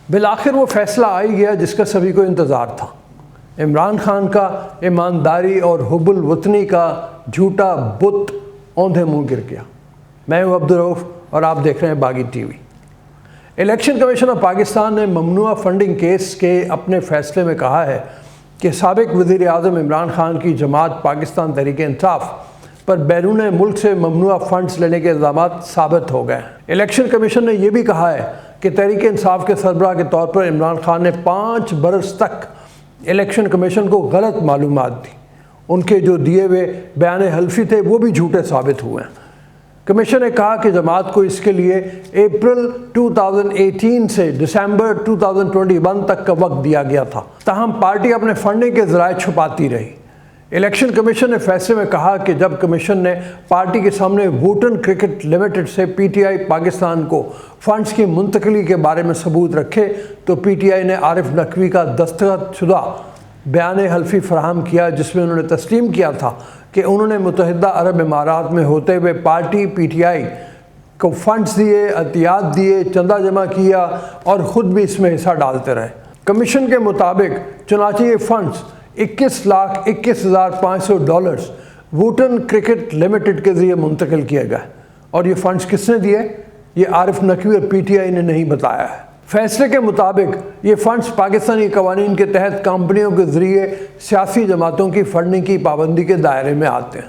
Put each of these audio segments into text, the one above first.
بالآخر وہ فیصلہ آ ہی گیا جس کا سبھی کو انتظار تھا۔ عمران خان کا ایمانداری اور حب الوطنی کا جھوٹا بت اوندھے منہ گر گیا۔ میں ہوں عبدالرؤف اور آپ دیکھ رہے ہیں باغی T V. Election commission of Pakistan نے ممنوعہ فنڈنگ کیس کے اپنے فیصلے میں کہا ہے کہ سابق وزیر اعظم عمران خان کی جماعت پاکستان تحریک انصاف پر بیرون ملک سے ممنوعہ فنڈز لینے کے الزامات ثابت ہو گئے ہیں۔ الیکشن کمیشن نے یہ بھی کہا ہے کہ تحریک انصاف کے سربراہ کے طور پر عمران خان نے 5 برس تک الیکشن کمیشن کو غلط معلومات دی۔ ان کے جو دیے ہوئے بیان حلفی تھے وہ بھی جھوٹے ثابت ہوئے ہیں۔ کمیشن نے کہا کہ جماعت کو اس کے لیے اپریل 2018 سے دسمبر 2021 تک کا وقت دیا گیا تھا، تاہم پارٹی اپنے فنڈنگ کے ذرائع چھپاتی رہی۔ الیکشن کمیشن نے فیصلے میں کہا کہ جب کمیشن نے پارٹی کے سامنے ووٹن کرکٹ لمیٹڈ سے پی ٹی آئی پاکستان کو فنڈز کی منتقلی کے بارے میں ثبوت رکھے تو پی ٹی آئی نے عارف نقوی کا دستخط شدہ بیان حلفی فراہم کیا، جس میں انہوں نے تسلیم کیا تھا کہ انہوں نے متحدہ عرب امارات میں ہوتے ہوئے پارٹی پی ٹی آئی کو فنڈز دیے، عطیات دیے، چندہ جمع کیا اور خود بھی اس میں حصہ ڈالتے رہے۔ کمیشن کے مطابق چنانچہ یہ فنڈز $21,21,500 ووٹن کرکٹ لمیٹڈ کے ذریعے منتقل کیے گئے، اور یہ فنڈز کس نے دیے یہ عارف نقوی اور پی ٹی آئی نے نہیں بتایا ہے۔ فیصلے کے مطابق یہ فنڈز پاکستانی قوانین کے تحت کمپنیوں کے ذریعے سیاسی جماعتوں کی فنڈنگ کی پابندی کے دائرے میں آتے ہیں۔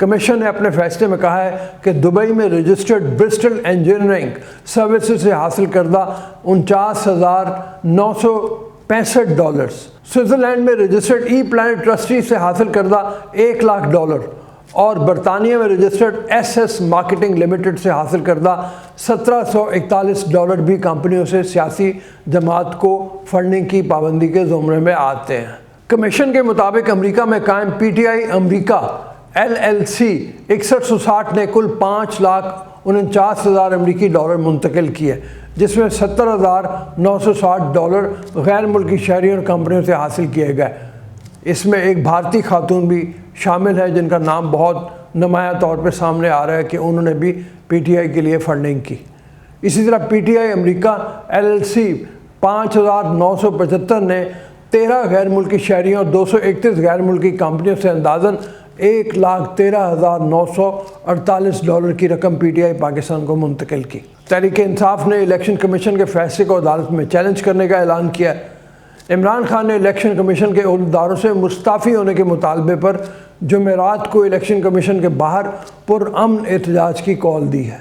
کمیشن نے اپنے فیصلے میں کہا ہے کہ دبئی میں رجسٹرڈ برسٹل انجینئرنگ سروسز سے حاصل کردہ $49,965، سوئٹزرلینڈ میں رجسٹرڈ ای پلانٹ ٹرسٹی سے حاصل کردہ $1,00,000 اور برطانیہ میں registered S S marketing limited سے حاصل کردہ $1,741 بھی کمپنیوں سے سیاسی جماعت کو فنڈنگ کی پابندی کے زمرے میں آتے ہیں۔ کمیشن کے مطابق امریکہ میں قائم P T I America LLC 6160 نے کل $5,49,000 امریکی منتقل کیے، جس میں $70,960 غیر ملکی شہریوں اور کمپنیوں سے حاصل کیے گئے۔ اس میں ایک بھارتی خاتون بھی شامل ہے جن کا نام بہت نمایاں طور پہ سامنے آ رہا ہے کہ انہوں نے بھی پی ٹی آئی کے لیے فنڈنگ کی۔ اسی طرح P T I America LLC 5975 نے 13 غیر ملکی شہریوں اور 231 غیر ملکی کمپنیوں سے اندازاً $1,13,948 کی رقم پی ٹی آئی پاکستان کو منتقل کی۔ تحریک انصاف نے الیکشن کمیشن کے فیصلے کو عدالت میں چیلنج کرنے کا اعلان کیا ہے۔ عمران خان نے الیکشن کمیشن کے عہدیداروں سے مستعفی ہونے کے مطالبے پر جمعرات کو الیکشن کمیشن کے باہر پرامن احتجاج کی کال دی ہے۔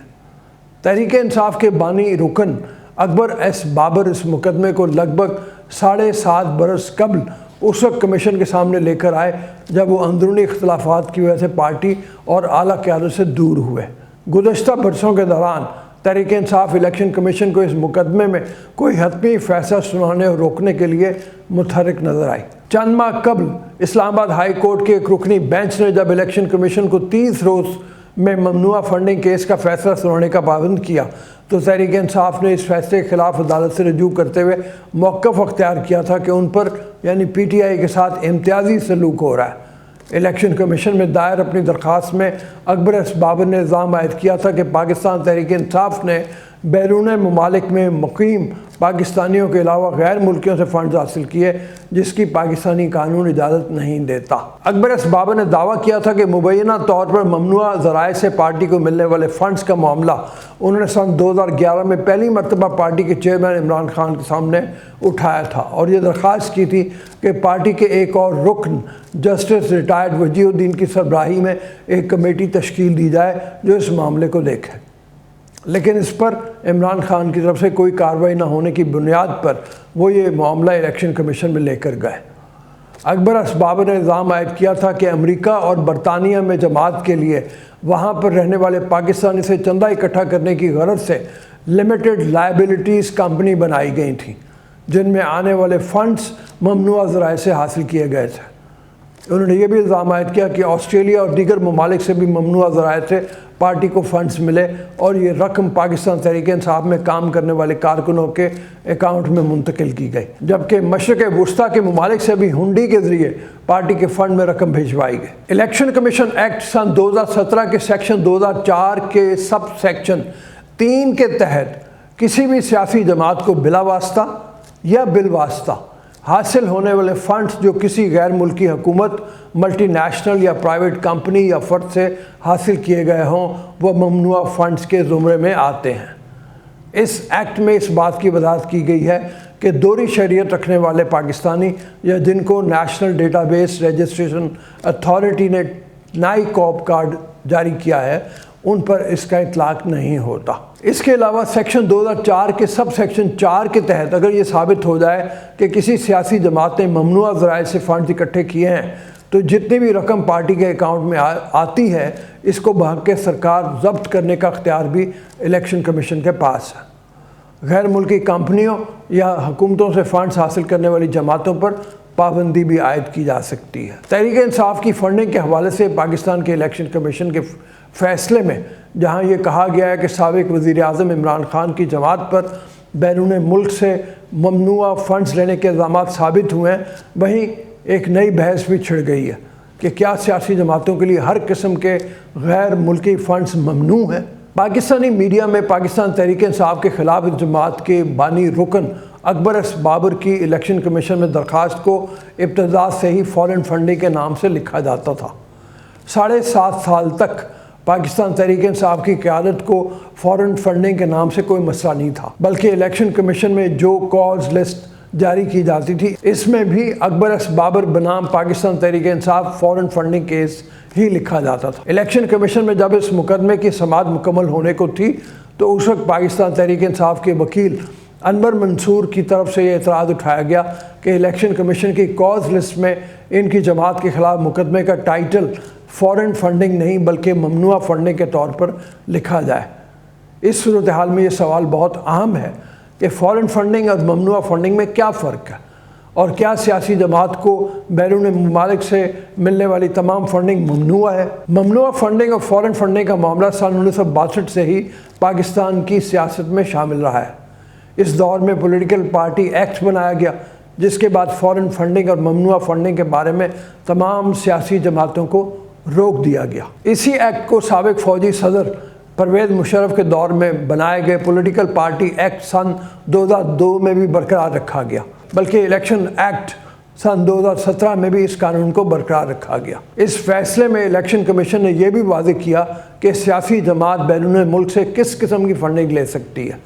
تحریک انصاف کے بانی رکن اکبر ایس بابر اس مقدمے کو لگ بھگ 7.5 برس قبل اس وقت کمیشن کے سامنے لے کر آئے جب وہ اندرونی اختلافات کی وجہ سے پارٹی اور اعلیٰ قیادت سے دور ہوئے۔ گزشتہ برسوں کے دوران تحریک انصاف الیکشن کمیشن کو اس مقدمے میں کوئی حتمی فیصلہ سنانے اور روکنے کے لیے متحرک نظر آئی۔ چند ماہ قبل اسلام آباد ہائی کورٹ کے ایک رکنی بینچ نے جب الیکشن کمیشن کو 30 روز میں ممنوعہ فنڈنگ کیس کا فیصلہ سنانے کا پابند کیا تو تحریک انصاف نے اس فیصلے کے خلاف عدالت سے رجوع کرتے ہوئے موقف اختیار کیا تھا کہ ان پر یعنی پی ٹی آئی کے ساتھ امتیازی سلوک ہو رہا ہے۔ الیکشن کمیشن میں دائر اپنی درخواست میں اکبر ایس بابر نے الزام عائد کیا تھا کہ پاکستان تحریک انصاف نے بیرون ممالک میں مقیم پاکستانیوں کے علاوہ غیر ملکیوں سے فنڈز حاصل کیے، جس کی پاکستانی قانون اجازت نہیں دیتا۔ اکبر ایس بابر نے دعویٰ کیا تھا کہ مبینہ طور پر ممنوعہ ذرائع سے پارٹی کو ملنے والے فنڈز کا معاملہ انہوں نے سن 2011 میں پہلی مرتبہ پارٹی کے چیئرمین عمران خان کے سامنے اٹھایا تھا اور یہ درخواست کی تھی کہ پارٹی کے ایک اور رکن جسٹس ریٹائرڈ وجیہ الدین کی سربراہی میں ایک کمیٹی تشکیل دی جائے جو اس معاملے کو دیکھے، لیکن اس پر عمران خان کی طرف سے کوئی کارروائی نہ ہونے کی بنیاد پر وہ یہ معاملہ الیکشن کمیشن میں لے کر گئے۔ اکبر ایس بابر نے الزام عائد کیا تھا کہ امریکہ اور برطانیہ میں جماعت کے لیے وہاں پر رہنے والے پاکستانی سے چندہ اکٹھا کرنے کی غرض سے لمیٹڈ لائبلٹیز کمپنی بنائی گئی تھیں، جن میں آنے والے فنڈز ممنوعہ ذرائع سے حاصل کیے گئے تھے۔ انہوں نے یہ بھی الزام عائد کیا کہ آسٹریلیا اور دیگر ممالک سے بھی ممنوعہ ذرائع سے پارٹی کو فنڈز ملے اور یہ رقم پاکستان تحریک انصاف میں کام کرنے والے کارکنوں کے اکاؤنٹ میں منتقل کی گئی، جبکہ مشرق وسطیٰ کے ممالک سے بھی ہنڈی کے ذریعے پارٹی کے فنڈ میں رقم بھیجوائی گئی۔ الیکشن کمیشن ایکٹ سن 2017 کے سیکشن 2004 کے سب سیکشن 3 کے تحت किसी भी सियासी जमात को बिला वास्ता या बिल वास्ता हासिल होने वाले फ़ंड्स जो किसी गैर मुल्की हुकूमत, मल्टी नेशनल या प्राइवेट कंपनी या फ़र्द से हासिल किए गए हों वह ममनुआ फ़ंड्स के ज़ुमरे में आते हैं। इस एक्ट में इस बात की वजाहत की गई है कि दोहरी शरीयत रखने वाले पाकिस्तानी या जिनको नेशनल डेटाबेस रजिस्ट्रेशन अथॉरिटी ने नाई कॉप कार्ड जारी किया है उन पर इसका इतलाक नहीं होता। इसके अलावा सेक्शन 2004 के सब सेक्शन 4 के तहत अगर ये साबित हो जाए कि किसी सियासी जमात ने ममनुआ ज़राए से फ़ंड इकट्ठे किए हैं तो जितनी भी रकम पार्टी के अकाउंट में आती है इसको बहक़ सरकार ज़ब्त करने का अख्तियार भी इलेक्शन कमीशन के पास है। गैर मुल्की कंपनियों या हुकूमतों से फ़ंड्स हासिल करने वाली जमातों पर पाबंदी भी आयद की जा सकती है। तहरीक इंसाफ की फंडिंग के हवाले से पाकिस्तान के इलेक्शन कमीशन के फ़ैसले में जहां ये कहा गया है कि साबिक़ वज़ीर आज़म इमरान खान की जमात पर बैरून मुल्क से ममनुआ फ़ंड्स लेने के इल्ज़ाम साबित हुए हैं, वहीं एक नई बहस भी छिड़ गई है कि क्या सियासी जमातों के लिए हर किस्म के गैर मुल्की फ़ंड्स ममनू हैं। पाकिस्तानी मीडिया में पाकिस्तान तहरीक इंसाफ के ख़िलाफ़ जमात के बानी रुकन अकबर बाबर की इलेक्शन कमीशन में दरख्वास्त को इब्तदा से ही फॉरेन फंडिंग के नाम से लिखा जाता था। 7.5 साल तक पाकिस्तान तहरीक इंसाफ की क़यादत को फॉरेन फंडिंग के नाम से कोई मसला नहीं था, बल्कि इलेक्शन कमीशन में जो कॉज लिस्ट जारी की जाती थी इसमें भी अकबर बाबर बनाम Pakistan Tehreek Insaf foreign funding case ही लिखा जाता था। इलेक्शन कमीशन में जब इस मुकदमे की समाअत मुकम्मल होने को थी तो उस वक्त पाकिस्तान तहरीक इंसाफ के वकील अनवर मंसूर की तरफ से ये एतराज़ उठाया गया कि इलेक्शन कमीशन की कॉज लिस्ट में इनकी जमात के ख़िलाफ़ मुकदमे का टाइटल फॉरेन फंडिंग नहीं बल्कि ममनुआ फंडिंग के तौर पर लिखा जाए। इस सूरत हाल में ये सवाल बहुत अहम है कि फ़ॉरेन फंडिंग और ममनुआ फंडिंग में क्या फ़र्क है और क्या सियासी जमात को बैरून ममालिक से मिलने वाली तमाम फंडिंग ममनुआ है। ममनुआ फंडिंग और फ़ॉरेन फंडिंग का मामला सन 1962 से ही पाकिस्तान की सियासत में शामिल रहा है। इस दौर में पॉलिटिकल पार्टी एक्ट बनाया गया जिसके बाद फ़ॉरेन फंडिंग और ममनुआ फंडिंग के बारे में तमाम सियासी जमातों को रोक दिया गया। इसी एक्ट को साबिक़ फ़ौजी सदर परवेज़ मुशर्रफ के दौर में बनाए गए पॉलिटिकल पार्टी एक्ट सन 2002 में भी बरकरार रखा गया, बल्कि इलेक्शन एक्ट सन 2017 में भी इस कानून को बरकरार रखा गया। इस फैसले में इलेक्शन कमीशन ने यह भी वाज़ेह किया कि सियासी जमात बैरून मुल्क से किस किस्म की फंडिंग ले सकती है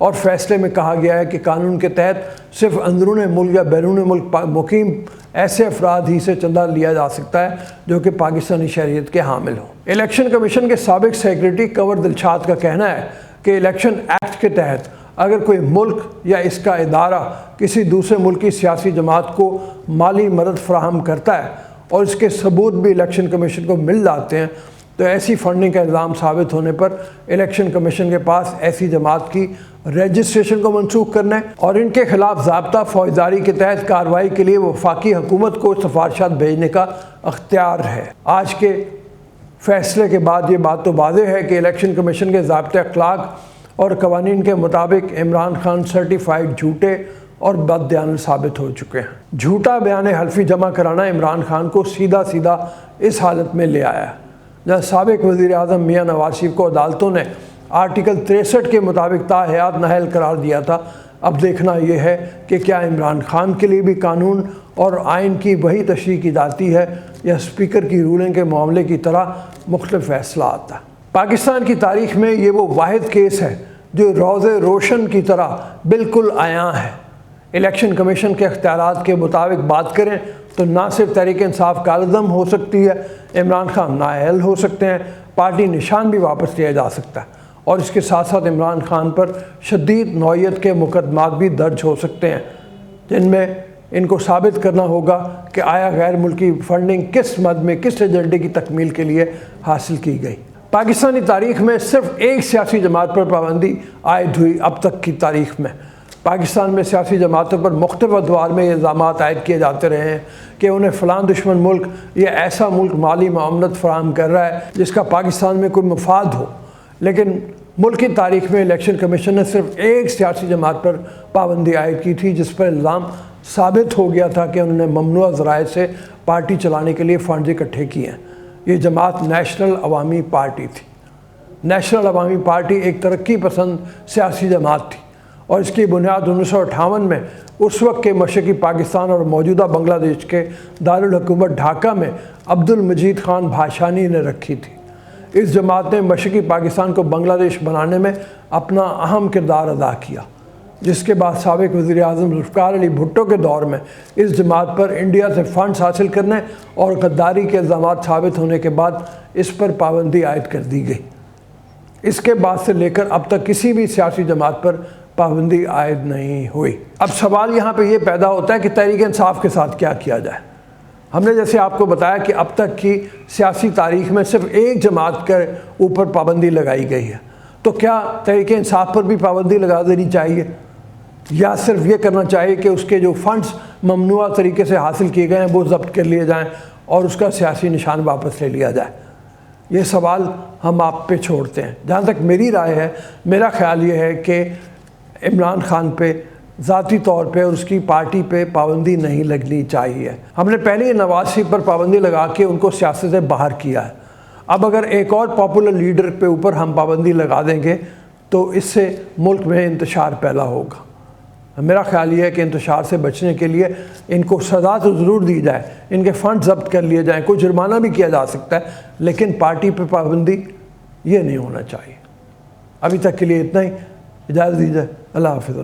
और फैसले में कहा गया है कि कानून के तहत सिर्फ अंदरून मुल्क या बैरून मुल्क मुकीम ऐसे अफराद ही से चंदा लिया जा सकता है जो कि पाकिस्तानी शरीयत के हामिल हों। इलेक्शन कमीशन के साबिक़ सेक्रेटरी कंवर दिलशाद का कहना है कि इलेक्शन एक्ट के तहत अगर कोई मुल्क या इसका इदारा किसी दूसरे मुल्क की सियासी जमात को माली मदद फराहम करता है और इसके सबूत भी इलेक्शन कमीशन को मिल जाते हैं तो ऐसी फंडिंग का इल्ज़ाम साबित होने पर इलेक्शन कमीशन के पास ऐसी जमात की रजिस्ट्रेशन को मनसूख करने और इनके खिलाफ ज़ाब्ता फौजदारी के तहत कार्रवाई के लिए वफाकी हुकूमत को सिफारिशात भेजने का अख्तियार है। आज के फैसले के बाद ये बात तो वाज़ेह है कि इलेक्शन कमीशन के ज़ाब्ते अखलाक और कवानीन के मुताबिक इमरान खान सर्टिफाइड झूठे और बददयान साबित हो चुके हैं। झूठा बयान हल्फी जमा कराना इमरान खान को सीधा सीधा इस हालत में ले आया है जहाँ साबिक़ वज़ीर आज़म मियाँ नवाज शरीफ को अदालतों ने आर्टिकल 63 के मुताबिक ताहयात नाअहल करार दिया था। अब देखना यह है कि क्या इमरान खान के लिए भी कानून और आइन की वही तशरीह की जाती है या स्पीकर की रूलिंग के मामले की तरह मुख्तलिफ फैसला आता है। पाकिस्तान की तारीख में ये वो वाहिद केस है जो रोज़े रोशन की तरह बिल्कुल आया है। इलेक्शन कमीशन के अख्तियारात के मुताबिक बात करें तो ना सिर्फ तहरीक इंसाफ कालदम हो सकती है, इमरान खान नाअहल हो सकते हैं, पार्टी निशान भी वापस लिया जा सकता है और इसके साथ साथ इमरान खान पर शदीद नौयत के मुकदमात भी दर्ज हो सकते हैं जिनमें इनको साबित करना होगा कि आया गैर मुल्की फंडिंग किस मद में किस एजेंडे की तकमील के लिए हासिल की गई। पाकिस्तानी तारीख में सिर्फ एक सियासी जमात पर पाबंदी आयद हुई अब तक की तारीख में। पाकिस्तान में सियासी जमातों पर मुख्तलिफ अदवार में इल्ज़ाम आयद किए जाते रहे हैं कि उन्हें फ़लाँ दुश्मन मुल्क या ऐसा मुल्क माली मामलत फराहम कर रहा है जिसका पाकिस्तान में कोई मफाद हो, लेकिन मुल्क की तारीख में इलेक्शन कमीशन ने सिर्फ एक सियासी जमात पर पाबंदी आयद की थी जिस पर इल्ज़ाम साबित हो गया था कि उन्होंने ममनुआ ज़राए से पार्टी चलाने के लिए फ़ंड इकट्ठे किए हैं। ये जमात नेशनल अवामी पार्टी थी। नेशनल अवामी पार्टी एक तरक्की पसंद सियासी जमात थी और इसकी बुनियाद 1958 में उस वक्त के मशरक़ी पाकिस्तान और मौजूदा बांग्लादेश के दारुल हुकूमत ढाका में अब्दुल मजीद खान भाषानी ने रखी थी। इस जमात ने मशरक़ी पाकिस्तान को बांग्लादेश बनाने में अपना अहम किरदार अदा किया, जिसके बाद साबिक वज़ीर आज़म ज़ुल्फ़िकार अली भुट्टो के दौर में इस जमात पर इंडिया से फ़ंड्स हासिल करने और गद्दारी के इल्ज़ामात साबित होने के बाद इस पर पाबंदी आयद कर दी गई। इसके बाद से लेकर अब तक किसी भी सियासी जमात पर पाबंदी आयद नहीं हुई। अब सवाल यहाँ पे ये पैदा होता है कि तहरीक इंसाफ के साथ क्या किया जाए। हमने जैसे आपको बताया कि अब तक की सियासी तारीख में सिर्फ एक जमात के ऊपर पाबंदी लगाई गई है, तो क्या तहरीक इंसाफ पर भी पाबंदी लगा देनी चाहिए या सिर्फ ये करना चाहिए कि उसके जो फंड्स ममनुआ तरीके से हासिल किए गए हैं वो ज़ब्त कर लिए जाएँ और उसका सियासी निशान वापस ले लिया जाए? ये सवाल हम आप पे छोड़ते हैं। जहाँ तक मेरी राय है, मेरा ख्याल ये है कि इमरान खान पे ज़ाती तौर पे और उसकी पार्टी पे पाबंदी नहीं लगनी चाहिए। हमने पहले ही नवाज शरीफ पर पाबंदी लगा के उनको सियासत से बाहर किया है। अब अगर एक और पॉपुलर लीडर पे ऊपर हम पाबंदी लगा देंगे तो इससे मुल्क में इंतशार पैदा होगा। मेरा ख्याल ये है कि इंतशार से बचने के लिए इनको सज़ा तो ज़रूर दी जाए, इनके फ़ंड ज़ब्त कर लिए जाएँ, कोई जुर्माना भी किया जा सकता है, लेकिन पार्टी पे पाबंदी ये नहीं होना चाहिए। अभी तक के लिए इतना ही, इजाज़त दीजिए। अल्लाह हाफ़िज़।